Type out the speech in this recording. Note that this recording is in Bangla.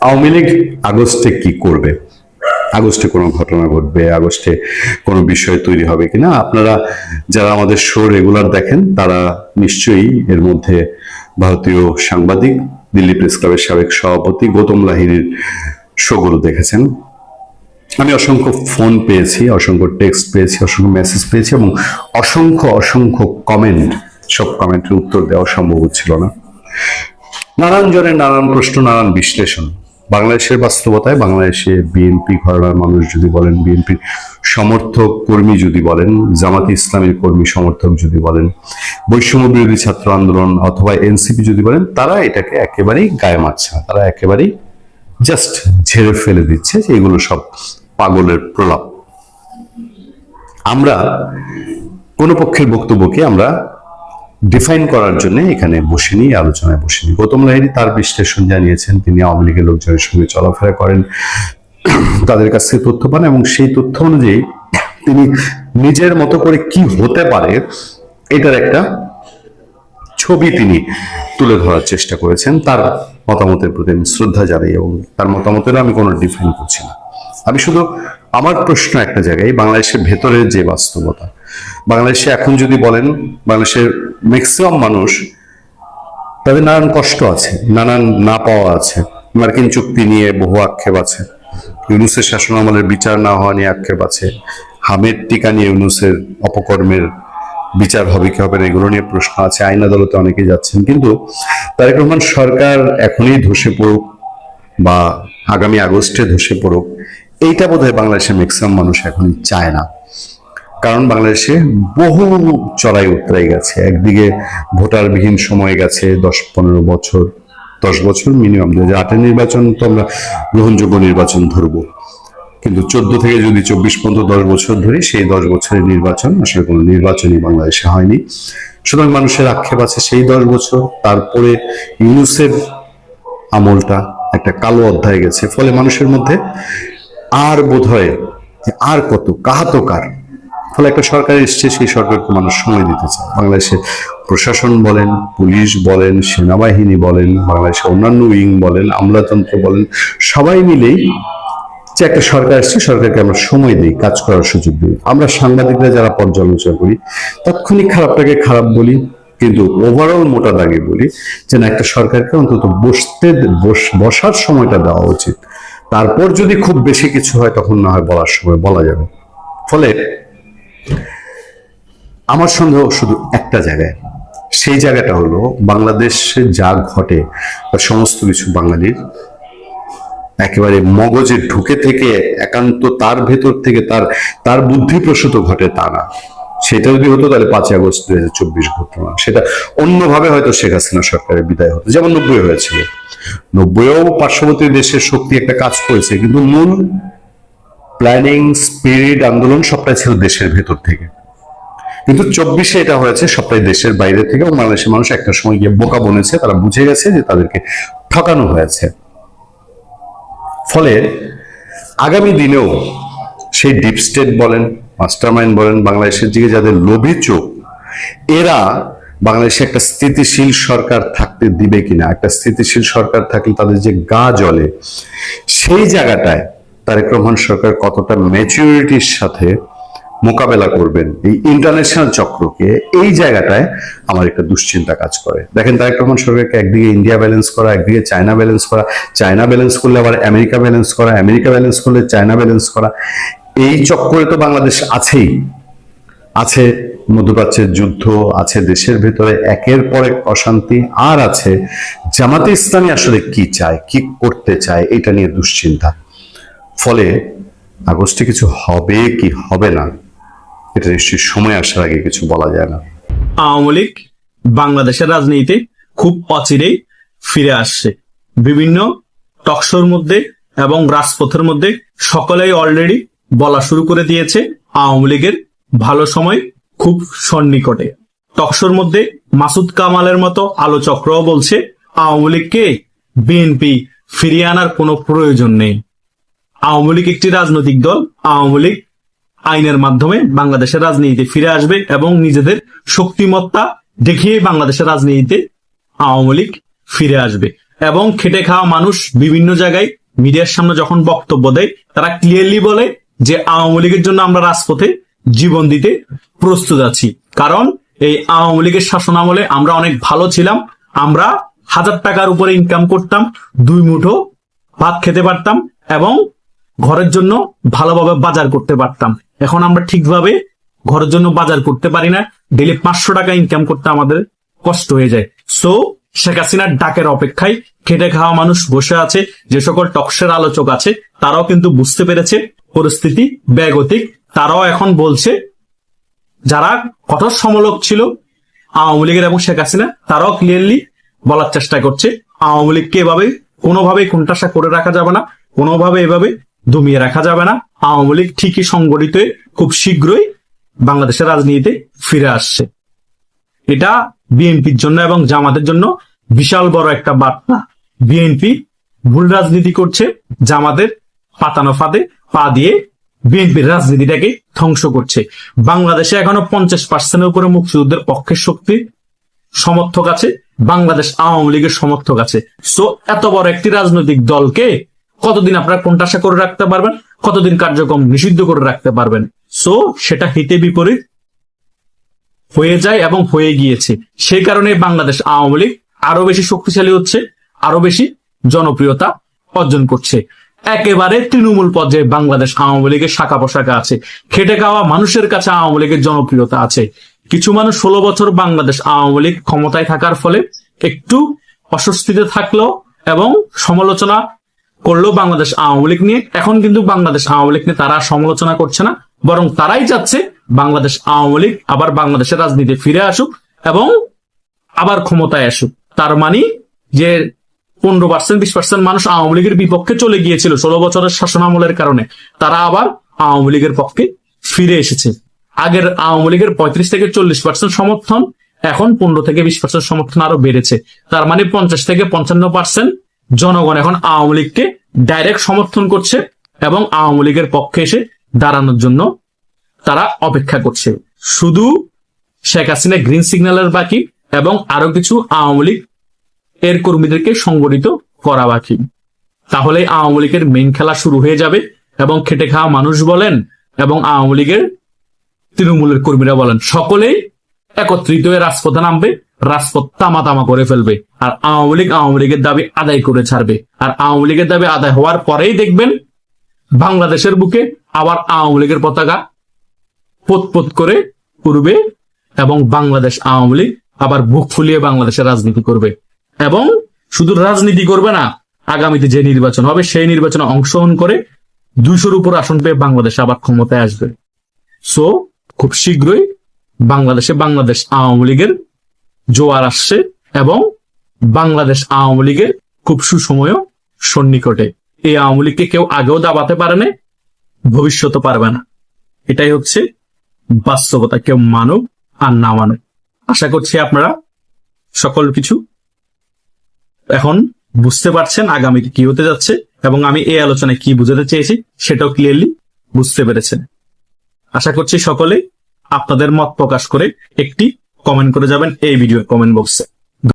আওয়ামী লীগ আগস্টে কি করবে, আগস্টে কোনো ঘটনা ঘটবে, আগস্টে কোনো বিষয় তৈরি হবে কিনা, আপনারা যারা আমাদের শো রেগুলার দেখেন তারা নিশ্চয়ই এর মধ্যে ভারতীয় সাংবাদিক, দিল্লি প্রেস ক্লাবের সাবেক সভাপতি গৌতম লাহিড়ীর শোগুলো দেখেছেন। আমি অসংখ্য ফোন পেয়েছি, অসংখ্য টেক্সট পেয়েছি, অসংখ্য মেসেজ পেয়েছি এবং অসংখ্য অসংখ্য কমেন্ট। সব কমেন্টের উত্তর দেওয়া সম্ভব হচ্ছিল না। নানান জনের নানান প্রশ্ন, নানান বিশ্লেষণ। বাংলাদেশের বাস্তবতায় বাংলাদেশে বিএনপি ঘরানার মানুষ যদি বলেন, বিএনপির সমর্থক কর্মী যদি বলেন, জামাতে ইসলামীর কর্মী সমর্থক যদি বলেন, বৈষম্য বিরোধী ছাত্র আন্দোলন অথবা এনসিপি যদি বলেন, তারা এটাকে একেবারেই গায়ে মারছে না, তারা একেবারেই জাস্ট ঝেড়ে ফেলে দিচ্ছে যে এগুলো সব পাগলের প্রলাপ। আমরা কোন পক্ষের বক্তব্যকে আমরা ডিফাইন করার জন্য এখানে বসিনি, আলোচনায় বসিনি। গৌতম লাহিড়ী তার বিশ্লেষণ জানিয়েছেন, তিনি আওয়ামী লীগের লোকজনের সঙ্গে চলাফেরা করেন, তাদের কাছ থেকে তথ্য পান এবং সেই তথ্য অনুযায়ী তিনি নিজের মতো করে কি হতে পারে এটার একটা ছবি তিনি তুলে ধরার চেষ্টা করেছেন। তার মতামতের প্রতি আমি শ্রদ্ধা জানাই এবং তার মতামতের আমি কোনো ডিফাইন করছি না। আমি শুধু আমার প্রশ্ন একটা জায়গায়, বাংলাদেশের ভেতরের যে বাস্তবতা, বাংলাদেশে এখন যদি বলেন, বাংলাদেশের ম্যাক্সিমাম মানুষ তাদের নানান কষ্ট আছে, নানান না পাওয়া আছে। মার্কিন চুক্তি নিয়ে বহু আক্ষেপ আছে, ইউনূসের শাসন আমলের বিচার না হওয়া নিয়ে আক্ষেপ আছে, হামের টিকা নিয়ে ইউনূসের অপকর্মের বিচার হবে কি হবে না এগুলো নিয়ে প্রশ্ন আছে, আইন আদালতে অনেকেই যাচ্ছেন। কিন্তু তারেক রহমান সরকার এখনই ধসে পড়ুক বা আগামী আগস্টে ধসে পড়ুক, এইটা বোধহয় বাংলাদেশের ম্যাক্সিমাম মানুষ এখনই চায় না। কারণ বাংলাদেশে বহু চড়াই উতরাই গেছে। একদিকে ভোটারবিহীন সময় গেছে 10-15 বছর, 10 বছর মিনিমাম। 2008-এর নির্বাচন তো আমরা গ্রহণযোগ্য নির্বাচন ধরবো, কিন্তু 14 থেকে যদি 24 পর্যন্ত 10 বছর ধরি, সেই 10 বছরের নির্বাচন আসলে কোনো নির্বাচনই বাংলাদেশে হয়নি। সুতরাং মানুষের আক্ষেপ আছে সেই 10 বছর। তারপরে ইউনূসের আমলটা একটা কালো অধ্যায় গেছে, ফলে মানুষের মধ্যে আর বোধহয় আর কত কাহাতকার, ফলে একটা সরকার এসছে, সেই সরকারকে মানুষ সময় দিতে চায়। বাংলাদেশের প্রশাসন বলেন, পুলিশ বলেন, সেনাবাহিনী বলেন, বাংলাদেশের অন্যান্য উইং বলেন, আমলাতন্ত্র বলেন, সবাই মিলেই যে একটা সরকার এসছে, সরকারকে আমরা সময় দিই, কাজ করার সুযোগ দিই। আমরা সাংবাদিকরা যারা পর্যালোচনা করি, তাৎক্ষণিক খারাপটাকে খারাপ বলি, কিন্তু ওভারঅল মোটা দাগে বলি যে না, একটা সরকারকে অন্তত বসার সময়টা দেওয়া উচিত। তারপর যদি খুব বেশি কিছু হয় তখন না হয় বলার সময় বলা যাবে। ফলে আমার সন্দেহ শুধু একটা জায়গায়, সেই জায়গাটা হলো বাংলাদেশে যা ঘটে সমস্ত কিছু বাঙালির একেবারে মগজে ঢুকে থেকে একান্ত তার ভেতর থেকে তার বুদ্ধিপ্রসূত ঘটে তা না। সেটা যদি হতো তাহলে 5 আগস্ট 2024 ঘটতো না, সেটা অন্যভাবে হয়তো শেখ হাসিনা সরকারের বিদায় হতো, যেমন 90 হয়েছিল। 90-ও পার্শ্ববর্তী দেশের শক্তি একটা কাজ করেছে, কিন্তু মূল প্ল্যানিং, স্পিরিট, আন্দোলন সবটাই ছিল দেশের ভেতর থেকে। কিন্তু 24-এ এটা হয়েছে সবটাই দেশের বাইরে থেকে, এবং বাংলাদেশের মানুষ একটা সময় গিয়ে বোকা বনেছে, তারা বুঝে গেছে যে তাদেরকে ঠকানো হয়েছে। ফলে আগামী দিনেও সেই ডিপ স্টেট বলেন, মাস্টারমাইন্ড বলেন, বাংলাদেশের দিকে যাদের লোভী চোখ, এরা বাংলাদেশে একটা স্থিতিশীল সরকার থাকতে দিবে কিনা, একটা স্থিতিশীল সরকার থাকলে তাদের যে গা জ্বলে, সেই জায়গাটায় তারেক রহমান সরকার কতটা ম্যাচুরিটির সাথে মোকাবেলা করবেন এই ইন্টারন্যাশনাল চক্রকে, এই জায়গাটায় আমার একটা দুশ্চিন্তা কাজ করে। দেখেন, তারেক রহমান সরকারকে একদিকে ইন্ডিয়া ব্যালেন্স করা, একদিকে চায়না ব্যালেন্স করা, চায়না ব্যালেন্স করলে আবার আমেরিকা ব্যালেন্স করা, আমেরিকা ব্যালেন্স করলে চায়না ব্যালেন্স করা, এই চক্করে তো বাংলাদেশ আছেই। আছে মধ্যপ্রাচ্যের যুদ্ধ, আছে দেশের ভেতরে একের পর এক অশান্তি, আর আছে জামাতে ইসলামী আসলে কি চায়, কি করতে চায়, এটা নিয়ে দুশ্চিন্তা। ফলে আগস্টে কিছু হবে কি হবে না, এটা নিশ্চয়ই সময় আসার আগে কিছু বলা যায় না। আওয়ামী লীগ বাংলাদেশের রাজনীতিতে খুব অচিরেই ফিরে আসছে। বিভিন্ন টকশোর মধ্যে এবং রাজপথের মধ্যে সকলেই অলরেডি বলা শুরু করে দিয়েছে আওয়ামী লীগের ভালো সময় খুব সন্নিকটে। টকশোর মধ্যে মাসুদ কামালের মতো আলোচকরাও বলছে আওয়ামী লীগকে বিএনপি ফিরিয়ে আনার কোনো প্রয়োজন নেই। আওয়ামী লীগ একটি রাজনৈতিক দল, আওয়ামী লীগ আইনের মাধ্যমে বাংলাদেশের রাজনীতিতে ফিরে আসবে এবং নিজেদের শক্তিমত্তা দেখিয়ে বাংলাদেশের রাজনীতিতে আওয়ামী লীগ ফিরে আসবে। এবং খেটে খাওয়া মানুষ বিভিন্ন জায়গায় মিডিয়ার সামনে যখন বক্তব্য দেয় তারা ক্লিয়ারলি বলে যে আওয়ামী লীগের জন্য আমরা রাজপথে জীবন দিতে প্রস্তুত আছি। কারণ এই আওয়ামী লীগের শাসন আমলে আমরা অনেক ভালো ছিলাম, আমরা 1000 টাকার উপরে ইনকাম করতাম, 2 মুঠো ভাত খেতে পারতাম এবং ঘরের জন্য ভালোভাবে বাজার করতে পারতাম। এখন আমরা ঠিকভাবে ঘরের জন্য বাজার করতে পারি না, ডেলি 500 টাকা ইনকাম করতে আমাদের কষ্ট হয়ে যায়। সো শেখ হাসিনার ডাকের অপেক্ষায় খেটে খাওয়া মানুষ বসে আছে। যে সকল টকশের আলোচক আছে তারাও কিন্তু বুঝতে পেরেছে পরিস্থিতি ব্যাগতিক। তারাও এখন বলছে, যারা কঠোর সমালোচক ছিল আওয়ামী লীগের এবং শেখ হাসিনা, তারাও ক্লিয়ারলি বলার চেষ্টা করছে আওয়ামী লীগকে এভাবে কোনোভাবেই কোণঠাসা করে রাখা যাবে না, কোনোভাবে এভাবে দমিয়ে রাখা যাবে না। আওয়ামী লীগ ঠিকই সংগঠিত হয়ে খুব শীঘ্রই বাংলাদেশের রাজনীতিতে ফিরে আসছে। এটা বিএনপির জন্য এবং জামাতের জন্য বিশাল বড় একটা বার্তা। বিএনপি ভুল রাজনীতি করছে, জামাতের পাতানো ফাঁদে পা দিয়ে বিএনপির রাজনীতিটাকে ধ্বংস করছে। বাংলাদেশে এখনো 50% উপরে মুক্তিযুদ্ধের পক্ষের শক্তি সমর্থক আছে, বাংলাদেশ আওয়ামী লীগের সমর্থক আছে। সো এত বড় একটি রাজনৈতিক দলকে কতদিন আপনারা কোণঠাসা করে রাখতে পারবেন, কতদিন কার্যক্রম নিষিদ্ধ করে রাখতে পারবেন? সো সেটা হিতে বিপরীত হয়ে যায় এবং হয়ে গিয়েছে। সেই কারণে বাংলাদেশ আওয়ামী লীগ আরো বেশি শক্তিশালী হচ্ছে, আরো বেশি জনপ্রিয়তা অর্জন করছে। একেবারে তৃণমূল পর্যায়ে বাংলাদেশ আওয়ামী লীগের শাখা পোশাখা আছে, খেটে খাওয়া মানুষের কাছে আওয়ামী লীগের জনপ্রিয়তা আছে। কিছু মানুষ 16 বছর বাংলাদেশ আওয়ামী লীগ ক্ষমতায় থাকার ফলে একটু অস্বস্তিতে থাকলো এবং সমালোচনা করলো বাংলাদেশ আওয়ামী লীগ নিয়ে। এখন কিন্তু বাংলাদেশ আওয়ামী লীগ নিয়ে তারা সমালোচনা করছে না, বরং তারাই চাচ্ছে বাংলাদেশ আওয়ামী লীগ আবার বাংলাদেশের রাজনীতি ফিরে আসুক এবং আবার ক্ষমতায় আসুক। তার মানে যে 15% 20% মানুষ আওয়ামী লীগের বিপক্ষে চলে গিয়েছিল 16 বছরের শাসন আমলের কারণে, তারা আবার আওয়ামী লীগের পক্ষে ফিরে এসেছে। আগের আওয়ামী লীগের 35 থেকে 40% সমর্থন, এখন 15 থেকে 20% সমর্থন আরো বেড়েছে। তার মানে 50 থেকে 55% জনগণ এখন আওয়ামী লীগকে ডাইরেক্ট সমর্থন করছে এবং আওয়ামী লীগের পক্ষে এসে দাঁড়ানোর জন্য তারা অপেক্ষা করছে। শুধু শেখ হাসিনা গ্রিন সিগন্যালের বাকি এবং আরো কিছু আওয়ামী লীগ এর কর্মীদেরকে সংগঠিত করা বাকি। তাহলে আওয়ামী লীগের মেইন খেলা শুরু হয়ে যাবে এবং খেটে খাওয়া মানুষ বলেন এবং আওয়ামী লীগের তৃণমূলের কর্মীরা বলেন, সকলেই একত্রিত হয়ে রাজপথে নামবে, রাজপথ তামা তামা করে ফেলবে। আর আওয়ামী লীগের দাবি আদায় করে ছাড়বে। আর আওয়ামী লীগের দাবি আদায় হওয়ার পরেই দেখবেন বাংলাদেশের বুকে আবার আওয়ামী লীগের পতাকা পোত করে উড়বে এবং বাংলাদেশ আওয়ামী লীগ আবার বুক ফুলিয়ে বাংলাদেশের রাজনীতি করবে। এবং শুধু রাজনীতি করবে না, আগামীতে যে নির্বাচন হবে সেই নির্বাচনে অংশগ্রহণ করে 200-র উপর আসন পেয়ে বাংলাদেশ আবার ক্ষমতায় আসবে। সো খুব শীঘ্রই বাংলাদেশ আওয়ামী লীগের জোয়ার আসছে এবং বাংলাদেশ আওয়ামী লীগের খুব সুসময় সন্নিকটে। এই আওয়ামী লীগকে কেউ আগেও দাবাতে পারে না, ভবিষ্যতে পারবে না। এটাই হচ্ছে বাস্তবতা, কেউ মানুক আর না মানুক। আশা করছি আপনারা সকল কিছু এখন বুঝতে পারছেন আগামীতে কি হতে যাচ্ছে এবং আমি এই আলোচনায় কি বুঝাতে চেয়েছি সেটাও ক্লিয়ারলি বুঝতে পেরেছেন। আশা করছি সকলে আপনাদের মত প্রকাশ করে একটি কমেন্ট করে যাবেন এই ভিডিও কমেন্ট বক্সে।